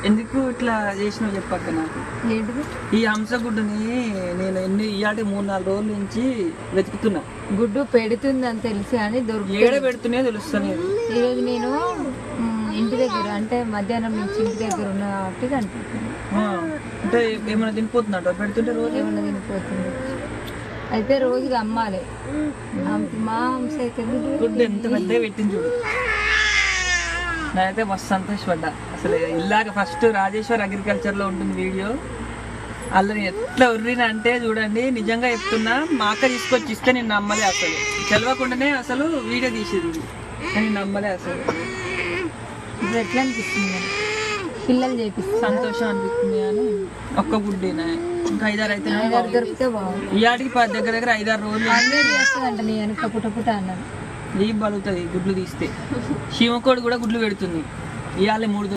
ఎందుకు ఇట్లా చేసినావు చెప్పక్క నాకు. ఏంటిది? ఈ హంసగుడ్డుని నేను ఇవాళ 3-4 రోజుల నుంచి వెతుకుతున్నా. గుడ్డు పెడుతుందని తెలిసి అని ఏడ పెడుతున్నా తెలుస్తాను. ఈరోజు నేను ఇంటి దగ్గర అంటే మధ్యాహ్నం నుంచి ఇంటి దగ్గర ఉన్న కాబట్టి కనిపిస్తుంది. అంటే ఏమైనా తినిపోతుందంట పెడుతుంటే రోజు ఏమన్నా తినిపోతుంది. అయితే రోజుకి అమ్మాలి. మా హంస అయితే గుడ్డు ఎంత పెద్దగా పెట్టింది చూడు. నేనైతే మస్తు సంతోషపడ్డా. అసలు ఇలాగ ఫస్ట్ రాజేశ్వర్ అగ్రికల్చర్లో ఉంటుంది వీడియో. అలా ఎట్లా ఉర్రినా అంటే చూడండి, నిజంగా చెప్తున్నా, మా అక్క తీసుకొచ్చి ఇస్తే నేను నమ్మలే. అసలు తెలవకుండానే అసలు వీడియో తీసేది నేను నమ్మలే. అసలు ఇప్పుడు ఎట్లా అనిపిస్తుంది? పిల్లలు చేపిస్తే సంతోషం అనిపిస్తుంది. అని ఒక్క గుడ్డేనా, ఇంకా 5-6 అయితే దొరికితే బాగుంది. ఇవాటికి దగ్గర 5-6 రోజులు చేస్తుందంట. నీ వెనక పుట్ట అన్నాను. ఏం బలుగుతుంది గుడ్లు తీస్తే. శివకోడి కూడా గుడ్లు పెడుతుంది. ఇవాళ 3